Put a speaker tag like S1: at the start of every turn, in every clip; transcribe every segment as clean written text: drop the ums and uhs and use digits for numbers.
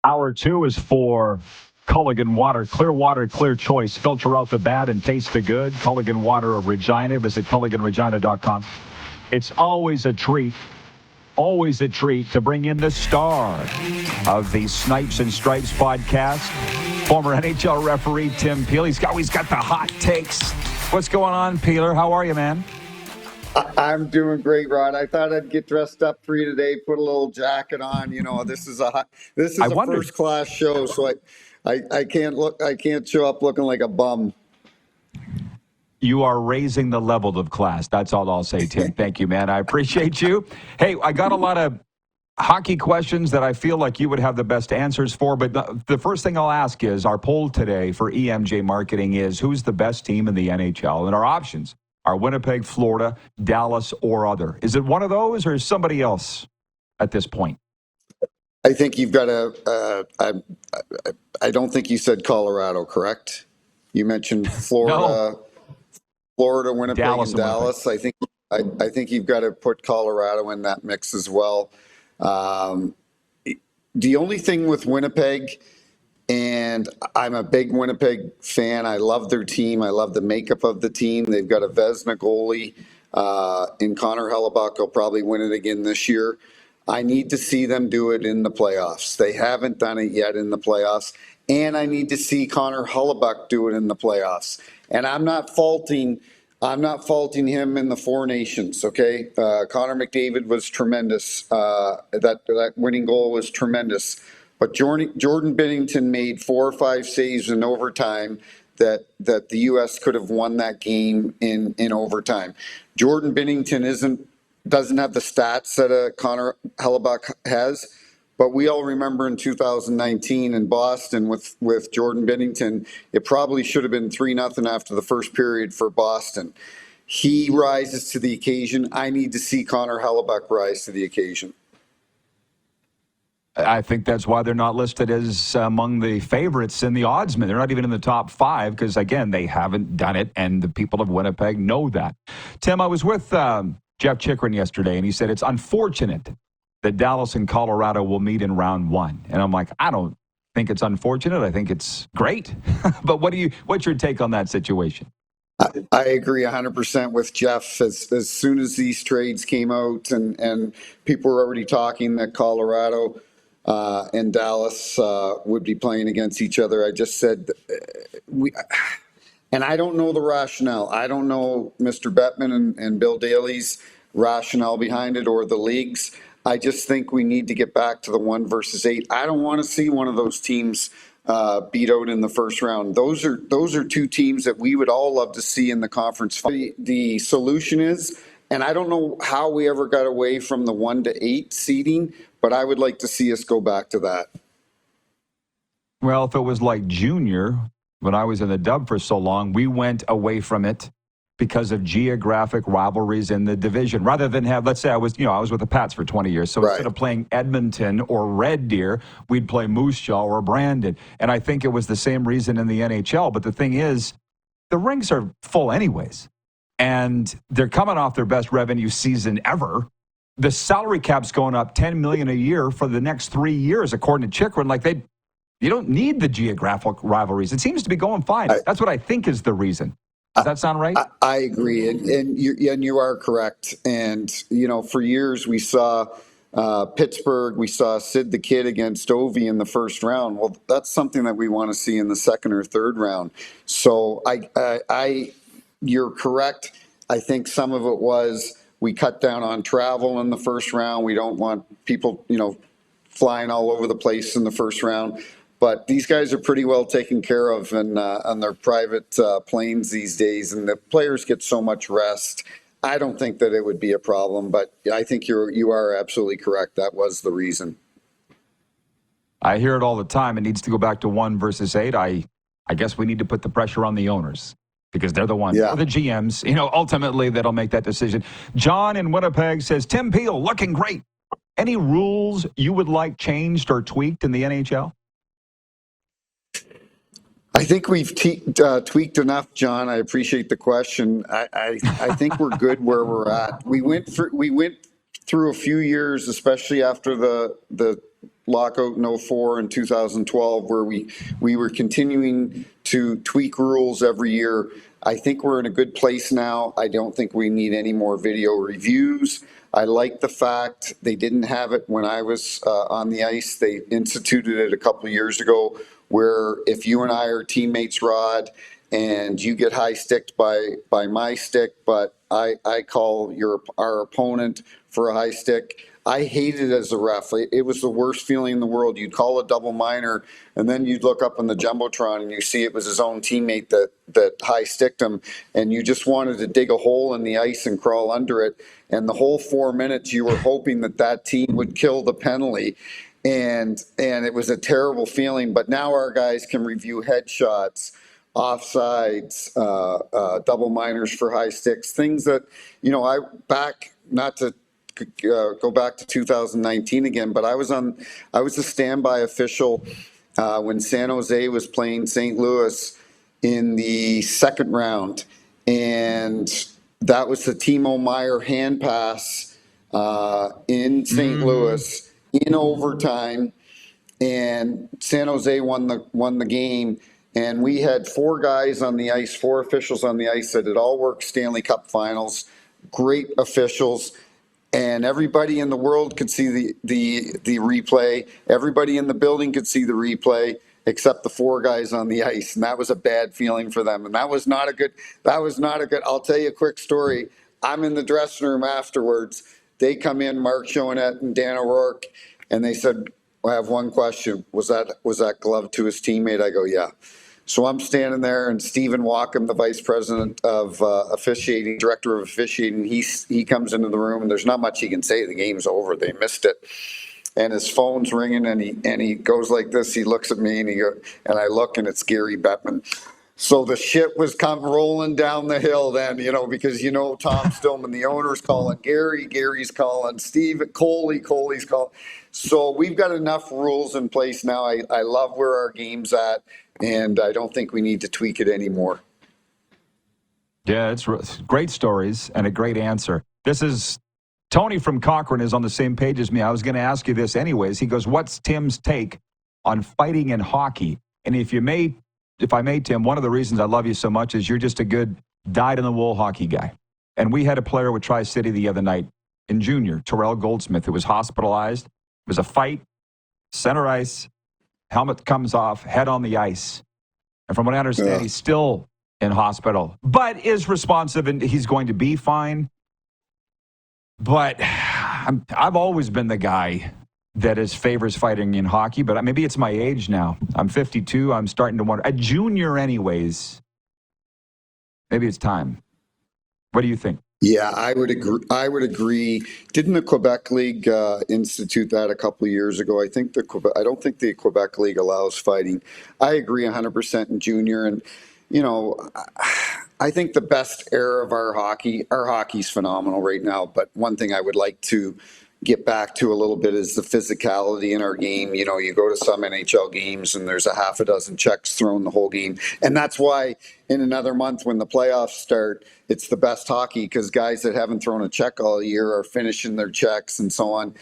S1: Hour two is for Culligan Water. Clear water, clear choice. Filter out the bad and taste the good. Culligan Water of Regina. Visit CulliganRegina.com. It's always a treat to bring in the star of the Snipes and Stripes podcast, former NHL referee Tim Peel. He's always got the hot takes. What's going on, Peeler? How are you, man?
S2: I'm doing great, Rod. I thought I'd get dressed up for you today, put a little jacket on. You know, this is a first class show, so I can't show up looking like a bum.
S1: You are raising the level of class. That's all I'll say, Tim. Thank you, man. I appreciate you. Hey, I got a lot of hockey questions that I feel like you would have the best answers for, but the first thing I'll ask is our poll today for EMJ Marketing is who's the best team in the NHL? And our options are Winnipeg, Florida, Dallas, or other. Is it one of those or is somebody else at this point?
S2: I think you've got I don't think you said Colorado, correct? You mentioned Florida.
S1: No.
S2: Florida, Winnipeg, and Dallas. I think you've got to put Colorado in that mix as well. The only thing with Winnipeg, and I'm a big Winnipeg fan. I love their team. I love the makeup of the team. They've got a Vezina goalie in Connor Hellebuck. He'll probably win it again this year. I need to see them do it in the playoffs. They haven't done it yet in the playoffs. And I need to see Connor Hellebuck do it in the playoffs. And I'm not faulting him in the Four Nations, okay? Connor McDavid was tremendous. That winning goal was tremendous. But Jordan Binnington made 4 or 5 saves in overtime that the U.S. could have won that game in overtime. Jordan Binnington doesn't have the stats that Connor Hellebuck has, but we all remember in 2019 in Boston with Jordan Binnington, it probably should have been 3-0 after the first period for Boston. He rises to the occasion. I need to see Connor Hellebuck rise to the occasion.
S1: I think that's why they're not listed as among the favorites in the oddsmen. They're not even in the top 5 because, again, they haven't done it, and the people of Winnipeg know that. Tim, I was with Jeff Chikrin yesterday, and he said it's unfortunate that Dallas and Colorado will meet in round 1. And I'm like, I don't think it's unfortunate. I think it's great. But what's your take on that situation?
S2: I agree 100% with Jeff. As soon as these trades came out and people were already talking that Colorado and Dallas would be playing against each other, I just said and I don't know the rationale. I don't know Mr. Bettman and Bill Daly's rationale behind it or the league's. I just think we need to get back to the 1 versus 8. I don't want to see one of those teams beat out in the first round. Those are 2 teams that we would all love to see in the conference. The solution is, and I don't know how we ever got away from the 1 to 8 seeding, but I would like to see us go back to that.
S1: Well, if it was like junior, when I was in the Dub for so long, we went away from it because of geographic rivalries in the division. Rather than have, let's say I was with the Pats for 20 years. So Instead of playing Edmonton or Red Deer, we'd play Moose Jaw or Brandon. And I think it was the same reason in the NHL. But the thing is, the rinks are full anyways. And they're coming off their best revenue season ever. The salary cap's going up $10 million a year for the next 3 years, according to Chikrin. You don't need the geographic rivalries. It seems to be going fine. That's what I think is the reason. Does that sound right?
S2: I agree, and you are correct. And for years we saw Pittsburgh, we saw Sid the Kid against Ovi in the first round. Well, that's something that we want to see in the second or third round. So you're correct. I think some of it was we cut down on travel in the first round. We don't want people, flying all over the place in the first round. But these guys are pretty well taken care of on their private planes these days, and the players get so much rest. I don't think that it would be a problem, but I think you are absolutely correct. That was the reason.
S1: I hear it all the time. It needs to go back to 1 versus 8. I guess we need to put the pressure on the owners because they're the ones, or the GMs, ultimately that'll make that decision. John in Winnipeg says, Tim Peel, looking great. Any rules you would like changed or tweaked in the NHL?
S2: I think we've tweaked enough, John. I appreciate the question. I think we're good where we're at. We went through a few years, especially after the lockout in '04 and 2012, where we were continuing to tweak rules every year. I think we're in a good place now. I don't think we need any more video reviews. I like the fact they didn't have it when I was on the ice. They instituted it a couple of years ago, where if you and I are teammates, Rod, and you get high sticked by my stick, but I call our opponent for a high stick. I hated it as a ref. It was the worst feeling in the world. You'd call a double minor, and then you'd look up on the jumbotron and you see it was his own teammate that high sticked him, and you just wanted to dig a hole in the ice and crawl under it. And the whole 4 minutes, you were hoping that team would kill the penalty, and it was a terrible feeling. But now our guys can review headshots, offsides, double minors for high sticks, things that, I back, not to go back to 2019 again, but I was a standby official when San Jose was playing St. Louis in the second round, and that was the Timo Meier hand pass in St. Louis in overtime, and San Jose won the game. And we had four guys on the ice, four officials on the ice that had all worked Stanley Cup finals, great officials, and everybody in the world could see the replay. Everybody in the building could see the replay except the four guys on the ice, and that was a bad feeling for them. And that was not a good. I'll tell you a quick story. I'm in the dressing room afterwards. They come in, Mark Schoenett and Dan O'Rourke, and they said, I have one question. Was that glove to his teammate? I go, yeah. So I'm standing there, and Stephen Walkham, the vice president of officiating, director of officiating, he comes into the room, and there's not much he can say. The game's over. They missed it. And his phone's ringing, and he goes like this. He looks at me, and I look, and it's Gary Bettman. So the shit was come rolling down the hill then, because Tom Stillman, the owner's calling, Gary's calling, Coley's calling. So we've got enough rules in place now. I love where our game's at, and I don't think we need to tweak it anymore.
S1: Yeah, it's great stories and a great answer. This is Tony from Cochrane is on the same page as me. I was going to ask you this anyways. He goes, what's Tim's take on fighting in hockey? And if I may, Tim, one of the reasons I love you so much is you're just a good dyed-in-the-wool hockey guy. And we had a player with Tri-City the other night in junior, Terrell Goldsmith, who was hospitalized. It was a fight, center ice, helmet comes off, head on the ice. And from what I understand, he's still in hospital, but is responsive and he's going to be fine. But I've always been the guy that favors fighting in hockey, but maybe it's my age now. I'm 52. I'm starting to wonder. A junior anyways. Maybe it's time. What do you think?
S2: Yeah, I would agree. Didn't the Quebec League institute that a couple of years ago? I don't think the Quebec League allows fighting. I agree 100% in junior, and I think the best era of our hockey's phenomenal right now. But one thing I would like to get back to a little bit is the physicality in our game. You go to some NHL games and there's a half a dozen checks thrown the whole game. And that's why in another month when the playoffs start, it's the best hockey, because guys that haven't thrown a check all year are finishing their checks and so on.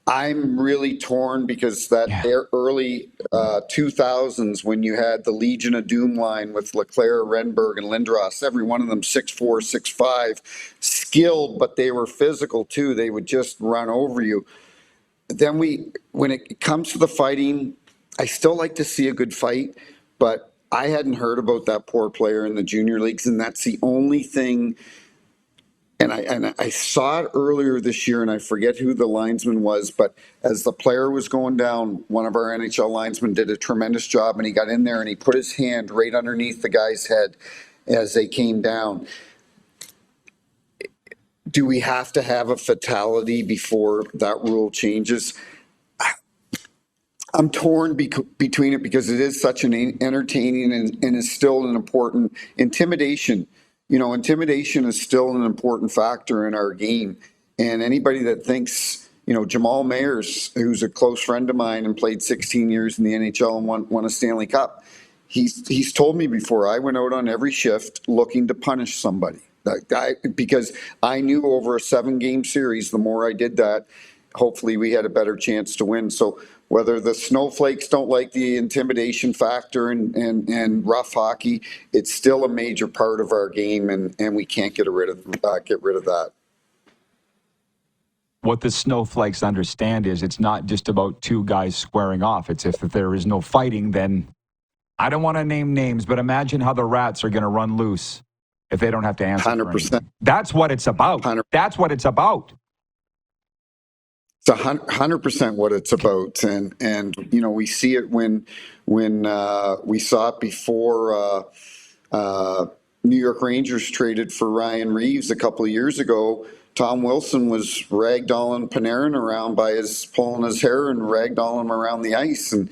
S2: I'm really torn because early 2000s, when you had the Legion of Doom line with Leclerc, Renberg, and Lindros, every one of them 6'4", 6'5", skilled, but they were physical too. They would just run over you. Then when it comes to the fighting, I still like to see a good fight, but I hadn't heard about that poor player in the junior leagues, and that's the only thing. And I saw it earlier this year, and I forget who the linesman was, but as the player was going down, one of our NHL linesmen did a tremendous job, and he got in there and he put his hand right underneath the guy's head as they came down. Do we have to have a fatality before that rule changes? I'm torn between it because it is such an entertaining and is still an important intimidation. Intimidation is still an important factor in our game. And anybody that thinks, Jamal Mayers, who's a close friend of mine and played 16 years in the NHL and won a Stanley Cup, he's told me before, I went out on every shift looking to punish somebody. That guy, because I knew over a 7-game series, the more I did that, hopefully we had a better chance to win. So whether the snowflakes don't like the intimidation factor and rough hockey, it's still a major part of our game, and we can't get rid of that.
S1: What the snowflakes understand is it's not just about two guys squaring off. It's if there is no fighting, then I don't want to name names, but imagine how the rats are going to run loose if they don't have to answer
S2: 100%.
S1: for anything. That's what it's about.
S2: 100%.
S1: That's what it's about.
S2: It's 100% what it's about, and we see it when we saw it before New York Rangers traded for Ryan Reeves a couple of years ago. Tom Wilson was ragdolling Panarin around pulling his hair and ragdolling him around the ice, and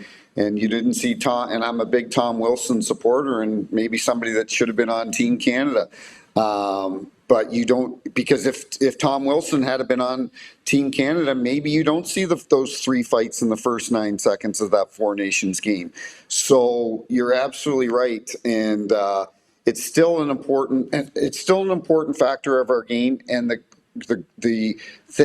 S2: you didn't see Tom. And I'm a big Tom Wilson supporter, and maybe somebody that should have been on Team Canada. But you don't, because if Tom Wilson had been on Team Canada, maybe you don't see those three fights in the first 9 seconds of that Four Nations game. So you're absolutely right, and it's still an important factor of our game. And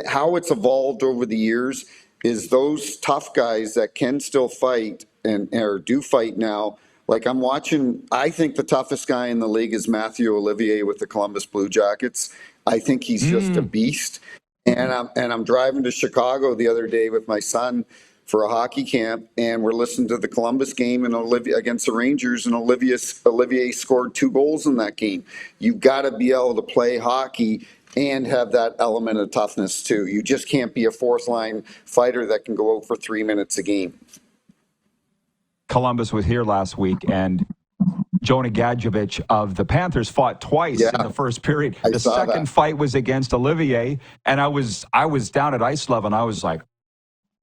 S2: how it's evolved over the years is those tough guys that can still fight or do fight now. Like I think the toughest guy in the league is Matthew Olivier with the Columbus Blue Jackets. I think he's just a beast. And I'm driving to Chicago the other day with my son for a hockey camp, and we're listening to the Columbus game and against the Rangers, and Olivier scored 2 goals in that game. You've got to be able to play hockey and have that element of toughness too. You just can't be a fourth line fighter that can go out for 3 minutes a game.
S1: Columbus was here last week, and Jonah Gadjevich of the Panthers fought twice in the first period. The second fight was against Olivier, and I was down at Ice Love, and I was like,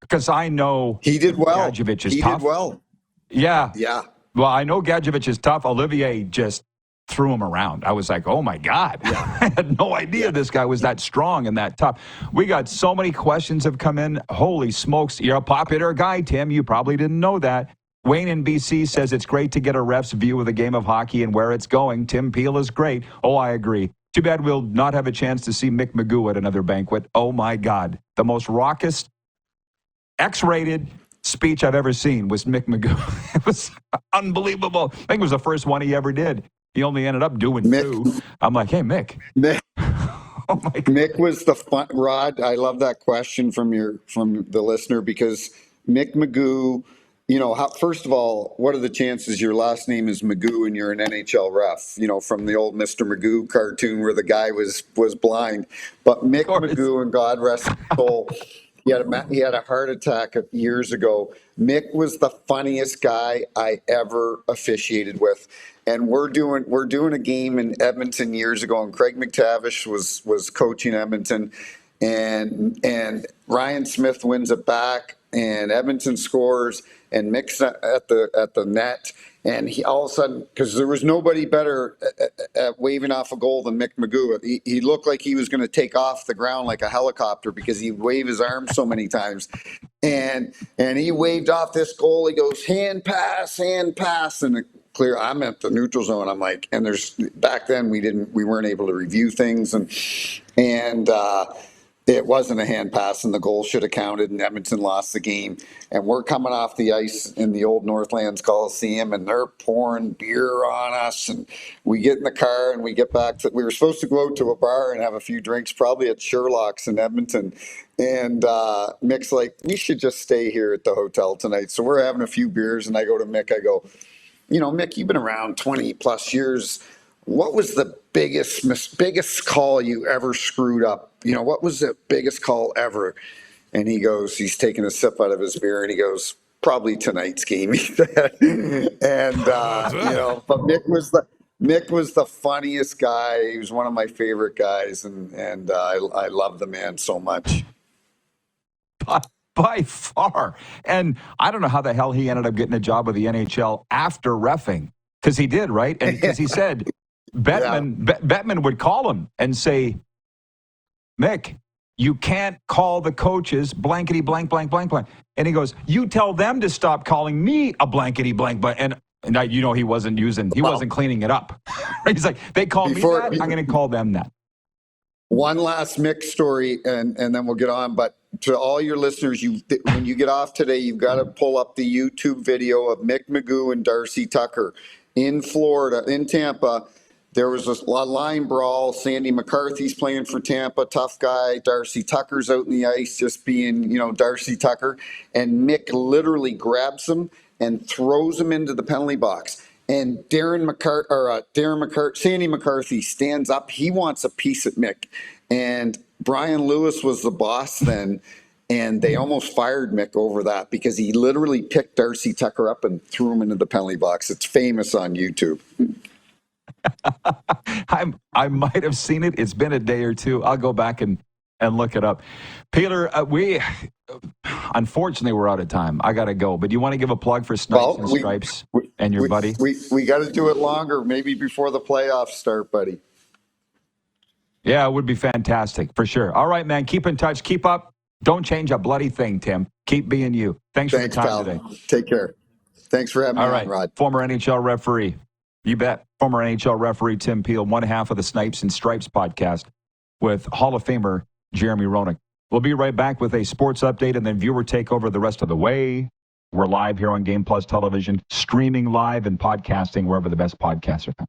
S1: because I know
S2: he did well.
S1: Gadjevich is
S2: he
S1: tough.
S2: Did well.
S1: Yeah.
S2: Yeah.
S1: Well, I know Gadjevich is tough. Olivier just threw him around. I was like, oh my God. Yeah. I had no idea this guy was that strong and that tough. We got so many questions have come in. Holy smokes. You're a popular guy, Tim. You probably didn't know that. Wayne in BC says it's great to get a ref's view of the game of hockey and where it's going. Tim Peel is great. Oh, I agree. Too bad we'll not have a chance to see Mick Magoo at another banquet. Oh my God. The most raucous, X-rated speech I've ever seen was Mick Magoo. It was unbelievable. I think it was the first one he ever did. He only ended up doing 2. I'm like, hey, Mick. Oh my God.
S2: Mick was the fun. Rod, I love that question from the listener, because Mick Magoo, first of all, what are the chances your last name is Magoo and you're an NHL ref? From the old Mr. Magoo cartoon where the guy was blind. But Mick Magoo, and God rest his soul, he had a heart attack years ago. Mick was the funniest guy I ever officiated with. And we're doing a game in Edmonton years ago, and Craig McTavish was coaching Edmonton, and Ryan Smith wins it back, and Edmonton scores, and Mick's at the net, and he all of a sudden, because there was nobody better at waving off a goal than Mick Magoo. He looked like he was going to take off the ground like a helicopter because he'd wave his arms so many times. And he waved off this goal. He goes, hand pass, and clear. I'm at the neutral zone. I'm like, and back then we weren't able to review things, and it wasn't a hand pass, and the goal should have counted, and Edmonton lost the game. And we're coming off the ice in the old Northlands Coliseum, and they're pouring beer on us, and we get in the car and we get back we were supposed to go out to a bar and have a few drinks, probably at Sherlock's in Edmonton. And Mick's like, we should just stay here at the hotel tonight. So we're having a few beers, and I go to Mick, I go, Mick, you've been around 20 plus years. What was the biggest call you ever screwed up? What was the biggest call ever? And he's taking a sip out of his beer, and he goes, probably tonight's game. But Mick was the funniest guy. He was one of my favorite guys, and I love the man so much.
S1: By far. And I don't know how the hell he ended up getting a job with the NHL after reffing, because he did, right? And because he said Bettman would call him and say, Mick, you can't call the coaches blankety blank blank blank blank. And he goes, you tell them to stop calling me a blankety blank blank. And he wasn't cleaning it up. He's like, they call me that, I'm going to call them that.
S2: One last Mick story, and then we'll get on. But to all your listeners, when you get off today, you've got to pull up the YouTube video of Mick Magoo and Darcy Tucker in Florida, in Tampa. There was a line brawl. Sandy McCarthy's playing for Tampa, tough guy. Darcy Tucker's out in the ice, just being, Darcy Tucker. And Mick literally grabs him and throws him into the penalty box. And Sandy McCarthy stands up. He wants a piece of Mick. And Brian Lewis was the boss then. And they almost fired Mick over that because he literally picked Darcy Tucker up and threw him into the penalty box. It's famous on YouTube.
S1: I might have seen it. It's been a day or two. I'll go back and look it up. Peter, unfortunately, we're out of time. I got to go. But you want to give a plug for Snipes and Stripes and your buddy?
S2: We got to do it longer, maybe before the playoffs start, buddy.
S1: Yeah, it would be fantastic, for sure. All right, man. Keep in touch. Keep up. Don't change a bloody thing, Tim. Keep being you. Thanks for the time
S2: pal.
S1: today.
S2: Take care. Thanks for having me on, Rod.
S1: Former NHL referee. You bet. Former NHL referee Tim Peel, one half of the Snipes and Stripes podcast with Hall of Famer Jeremy Roenick. We'll be right back with a sports update and then viewer takeover the rest of the way. We're live here on Game Plus Television, streaming live and podcasting wherever the best podcasts are found.